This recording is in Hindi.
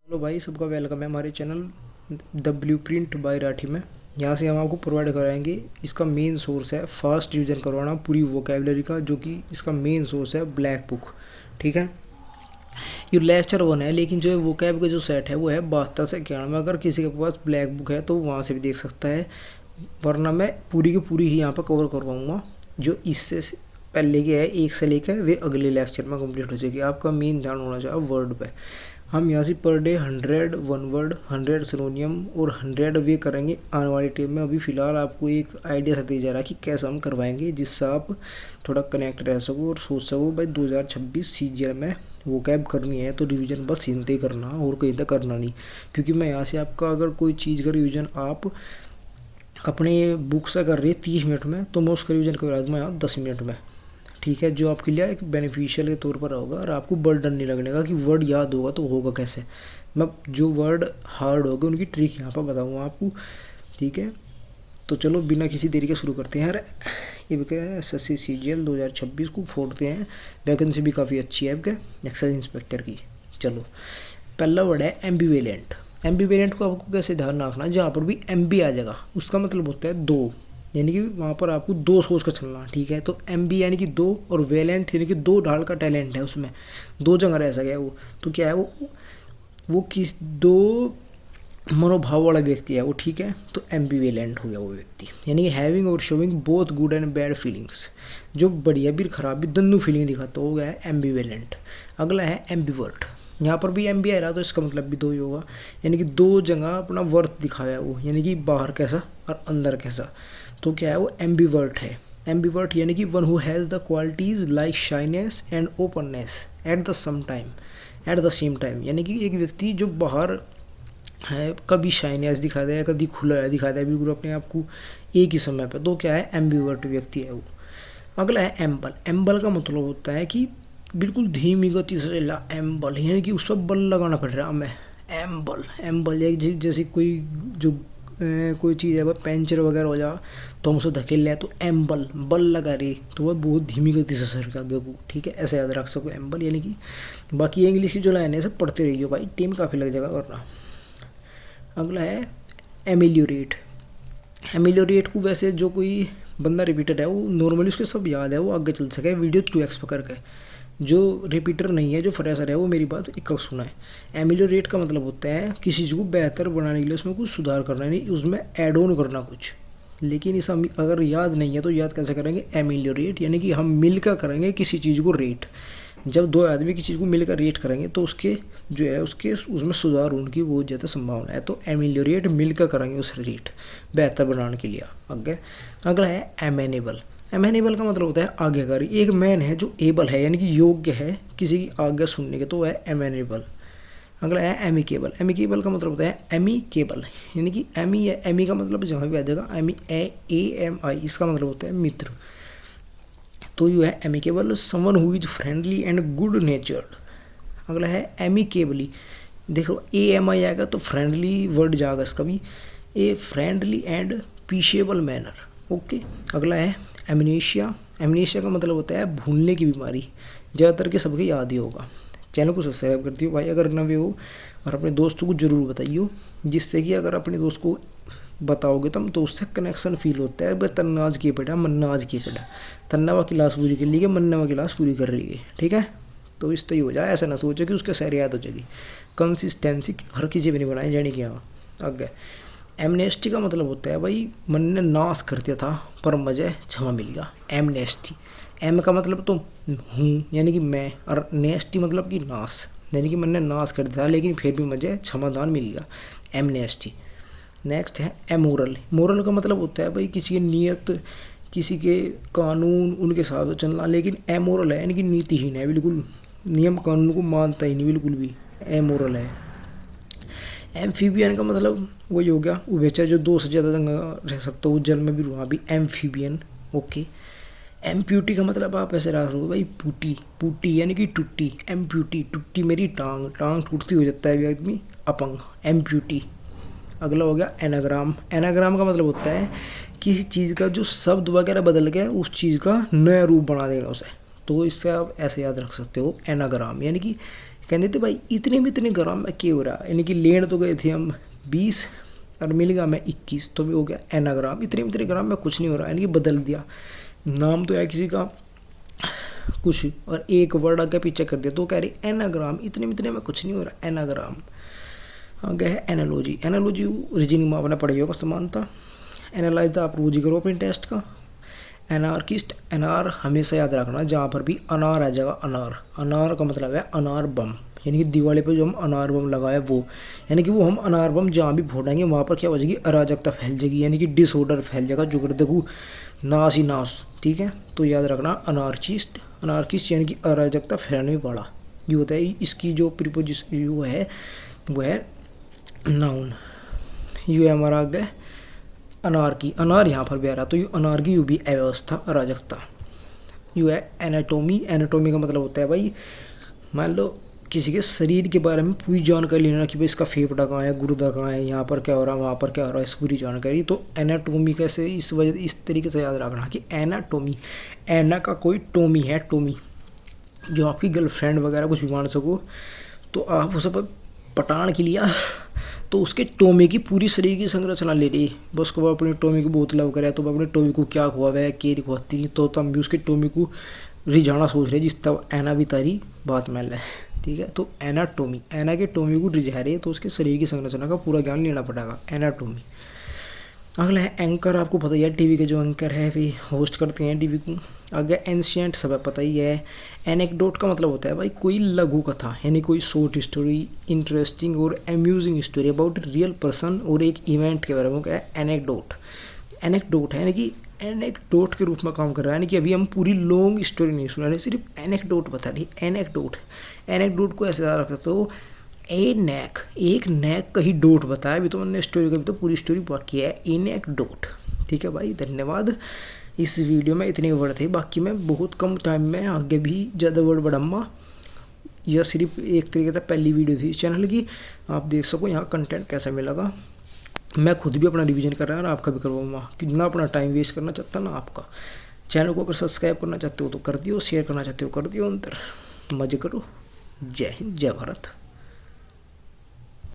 हेलो भाई, सबका वेलकम है हमारे channel the blueprint by Rathi में। यहाँ से हम आपको प्रोवाइड कराएंगे। इसका मेन सोर्स है फास्ट रिवीजन करवाना पूरी वोकेबलरी का, जो कि इसका मेन सोर्स है ब्लैक बुक। ठीक है, ये लेक्चर 1 है, लेकिन जो वोकैब का जो सेट है वो है 72 से 91 में। अगर किसी के पास ब्लैक बुक है तो वहाँ से भी देख सकता है, वरना मैं पूरी की पूरी ही यहाँ पर कवर करवाऊँगा। जो इससे पहले के है 1 से लेकर वे अगले लेक्चर में कंप्लीट हो जाएगी। आपका मेन ध्यान होना चाहिए वर्ड पे। हम यहाँ से पर डे 100 वन वर्ड, 100 सिनोनियम और 100 वे करेंगे आने वाले टाइम में। अभी फ़िलहाल आपको एक आइडिया सा दिया जा रहा है कि कैसे हम करवाएंगे, जिससे आप थोड़ा कनेक्ट रह सको और सोच सको भाई 2026 सीजीएल में वो कैब करनी है तो रिवीजन बस हिंदी ही करना और कहीं तक करना नहीं। क्योंकि मैं यहाँ से आपका अगर कोई चीज़ का रिवीजन आप अपने बुक से कर रही है 30 मिनट में, तो मैं उसका रिवीजन करवा दूँगा यहाँ 10 मिनट में। ठीक है, जो आपके लिए एक बेनिफिशियल के तौर पर होगा और आपको बर्डन नहीं लगने का कि वर्ड याद होगा तो होगा कैसे। मैं जो वर्ड हार्ड होगा उनकी ट्रिक यहाँ पर बताऊँगा आपको। ठीक है, तो चलो बिना किसी देरी के शुरू करते हैं यार। ये क्या है, SSC CGL 2026 को फोड़ते हैं। वैकेंसी भी काफ़ी अच्छी है आपके एक्साइज इंस्पेक्टर की। चलो, पहला वर्ड है एम्बीवेलेंट। एम्बीवेलेंट को आपको कैसे ध्यान रखना, जहाँ पर भी एम्बी आ जाएगा उसका मतलब होता है दो, यानी कि वहाँ पर आपको दो सोच कर चलना। ठीक है, तो एम्बी यानी कि दो और वेलेंट यानी कि दो ढाल का टैलेंट है, उसमें दो जगह रह सके वो। तो क्या है वो किस दो मनोभाव वाला व्यक्ति है वो। ठीक है, तो एम्बीवेलेंट हो गया वो व्यक्ति, यानी कि हैविंग और showing both good and bad feelings, जो बढ़िया भी खराब भी दोनों फीलिंग दिखाता हो गया है एम्बीवेलेंट। अगला है एम्बीवर्ट। यहाँ पर भी एम्बी आ रहा तो इसका मतलब भी दो ही होगा, यानी कि दो जगह अपना वर्थ दिखाया वो, यानी कि बाहर कैसा और अंदर कैसा। तो क्या है वो एम्बीवर्ट है। एम्बीवर्ट यानी कि one who has the qualities like shyness and openness at the same time, यानी कि एक व्यक्ति जो बाहर है कभी शाइनेस दिखाता है, कभी खुला है दिखाता है, बिल्कुल अपने आप को एक ही समय पे। तो क्या है एम्बीवर्ट व्यक्ति है वो। अगला है एम्बल। एम्बल का मतलब होता है कि बिल्कुल धीमी गति से चला एम्बल, यानी कि उस पर बल लगाना पड़ रहा है हमें। एम्बल जैसे कोई जो कोई चीज़ है वह पंचर वगैरह हो जा तो हम उसे धकेल लें तो एम्बल बल लगा रही, तो वह बहुत धीमी गति से सर का आगे को। ठीक है, ऐसे याद रख सको एम्बल यानी कि। बाकी इंग्लिश की जो लाइन है सब पढ़ते रहिए भाई, टाइम काफ़ी लग जाएगा वरना। अगला है एमिलियोरेट। एमिलियोरेट को वैसे जो कोई बंदा रिपीटर है वो नॉर्मली उसके सब याद है, वो आगे चल सके वीडियो 2x पकड़ के। जो रिपीटर नहीं है, जो फ्रेशर है, वो मेरी बात एक सुना है। एमिलियोरेट का मतलब होता है किसी चीज़ को बेहतर बनाने के लिए उसमें कुछ सुधार करना, नहीं उसमें ऐड ऑन करना कुछ। लेकिन इस अगर याद नहीं है तो याद कैसे करेंगे एमिलियोरेट, यानी कि हम मिलकर करेंगे किसी चीज़ को रेट। जब दो आदमी किसी चीज़ को मिलकर रेट करेंगे तो उसके जो है उसके उसमें सुधार होने की बहुत ज़्यादा संभावना है। तो एमिलियोरेट मिलकर करेंगे उस रेट बेहतर बनाने के लिए। आगे अगला है एमेनेबल। एमेनेबल का मतलब होता है आज्ञाकारी। एक मैन है जो एबल है, यानी कि योग्य है किसी की आज्ञा सुनने के, तो वह है एमेनेबल। अगला है एमिकेबल। एमिकेबल का मतलब होता है एमिकेबल, यानी कि एमी है, एमी का मतलब जहाँ भी आ जाएगा एमी AMI, इसका मतलब होता है मित्र। तो यू है amicable, someone who is friendly and good नेचर्ड। अगला है एमिकेबली। देखो AMI आएगा तो फ्रेंडली वर्ड जाएगा इसका भी, a friendly and peaceable manner. Okay, अगला है एमनेशिया। एमनेशिया का मतलब होता है भूलने की बीमारी। ज़्यादातर के सबके याद ही होगा। चैनल को सब्सक्राइब कर दियो भाई अगर नवे हो, और अपने दोस्तों को ज़रूर बताइए, जिससे कि अगर अपने दोस्त को बताओगे तुम तो उससे कनेक्शन फील होता है। भाई तन्ना आज किए पड़ा मन्ना आज किए पड़ा, तन्ना वा क्लास पूरी कर ली है, मन्ना वा क्लास पूरी कर रही है। ठीक है, तो इस तो ही हो जाए, ऐसा ना सोचो कि उसके सारे याद हो जाएगी। कंसिस्टेंसी हर किसी भी नहीं बनाई जानी कि हाँ। आगे एमनेस्टी का मतलब होता है भाई मन ने नाश कर दिया था पर मुझे क्षमा मिल गया, एमनेस्टी। एम का मतलब तो हूँ यानी कि मैं, और नेस्टी मतलब कि नाश, यानी कि मैंने नाश कर दिया था लेकिन फिर भी मुझे क्षमादान मिल गया, एमनेस्टी। नेक्स्ट है एमोरल। मोरल का मतलब होता है भाई किसी की नीयत, किसी के कानून उनके साथ चलना, लेकिन एमोरल है यानी कि नीतिहीन है, बिल्कुल नियम कानून को मानता ही नहीं बिल्कुल भी, एमोरल है। एम्फीबियन का मतलब वही हो गया उभयचर, जो दो से ज़्यादा जगह रह सकता हो, जल में भी वहाँ भी एम्फीबियन। ओके, एम्प्यूटी का मतलब आप ऐसे रख रहे भाई पूटी, पूटी यानी कि टुट्टी, एम्प्यूटी टुट्टी मेरी टांग, टांग टूटती हो जाता है आदमी अपंग, एम्प्यूटी। अगला हो गया एनाग्राम। एनाग्राम का मतलब होता है किसी चीज़ का जो शब्द वगैरह बदल के उस चीज़ का नया रूप बना देगा उसे, तो इससे आप ऐसे याद रख सकते हो एनाग्राम, यानी कि कहते थे भाई इतने में इतने ग्राम में क्या हो रहा है, यानी कि लेन तो गए थे हम 20 और मिल गया हमें 21, तो भी हो गया एनाग्राम। इतने में इतने ग्राम में कुछ नहीं हो रहा, यानी कि बदल दिया नाम तो है किसी का कुछ और एक वर्ड आगे पीछे कर दिया, तो कह रही एनाग्राम, इतने में इतने में कुछ नहीं हो रहा एनाग्राम। आगे है एनालॉजी। एनालॉजी रीजनिंग में आपने पढ़ी होगा समानता। एनालाइज आप रोज करो अपने टेस्ट का। एनार्किस्ट, अनार हमेशा याद रखना, जहाँ पर भी अनार आ जाएगा अनार, अनार का मतलब है अनार बम, यानी कि दिवाली पे जो हम अनार बम लगाए वो, यानी कि वो हम अनार बम जहाँ भी फोड़ेंगे वहाँ पर क्या हो जाएगी, अराजकता फैल जाएगी, यानी कि डिसऑर्डर फैल जाएगा, जो कर देखो नाश ही नाश। ठीक है, तो याद रखना अनार्किस्ट, अनार्किस्ट यानी कि अराजकता फैलाने वाला, ये होता है। इसकी जो प्रीपोजिशन यू है वो है नाउन, यू है हमारा आगे अनार्की, अनार यहाँ पर भी आ रहा, तो यू अनार्की, यू भी अव्यवस्था अराजकता। यू है एनाटोमी। एनाटोमी का मतलब होता है भाई मान लो किसी के शरीर के बारे में पूरी जानकारी लेना कि भाई इसका फेफड़ा कहाँ है, गुर्दा कहाँ है, यहाँ पर क्या हो रहा है, वहाँ पर क्या हो रहा है, इस पूरी जानकारी। तो एनाटोमी कैसे, इस वजह इस तरीके से याद रखना कि एनाटोमी, एना का कोई टोमी है, टोमी जो आपकी गर्लफ्रेंड वगैरह कुछ भी मान सको, तो आप उसे पटान के लिया तो उसके टोमी की पूरी शरीर की संरचना ले रही, बस को अपनी टोमी को बहुत लव करे, तो वह अपने टोमी को क्या खुआवा है, केरी खुआती नहीं, तो हम भी उसके टोमी को रिझाना सोच रहे जिस तब एना भी तारी बात मैल है। ठीक है, तो एनाटोमी, एना के टोमी को रिझा रहे, तो उसके शरीर की संरचना का पूरा ज्ञान लेना पड़ेगा, एनाटोमी। अगला है एंकर। आपको पता ही है टीवी के जो एंकर है वे होस्ट करते हैं टीवी को। आगे एंशियंट, सब पता ही है। एनेक्डोट का मतलब होता है भाई कोई लघु कथा, यानी कोई शॉर्ट स्टोरी, इंटरेस्टिंग और amusing story about real person और एक इवेंट के बारे में, क्या है एनेक्डोट। एनेक्डोट है यानी कि एनेक्डोट के रूप में काम कर रहा है, यानी कि अभी हम पूरी लॉन्ग स्टोरी नहीं सुना रहे, सिर्फ एनेक्डोट बता रही। एनेक्डोट, एनेक्डोट को ऐसे याद रख सकते हो, ए नेक, एक नेक का ही डोट बताया, अभी तो मैंने स्टोरी का भी तो पूरी स्टोरी बाकी है, एनेक्डोट। ठीक है भाई, धन्यवाद। इस वीडियो में इतने वर्ड थे, बाकी मैं बहुत कम टाइम में आगे भी ज़्यादा वर्ड बढ़ाऊंगा। यह सिर्फ एक तरीके से पहली वीडियो थी इस चैनल की, आप देख सको यहाँ कंटेंट कैसा मिलेगा। मैं खुद भी अपना रिवीजन कर रहा हूँ और आपका भी करवाऊँगा, कि ना अपना टाइम वेस्ट करना चाहता ना आपका। चैनल को अगर सब्सक्राइब करना चाहते हो तो कर दियो, शेयर करना चाहते हो कर दियो, अंदर मजे करो। जय हिंद, जय भारत।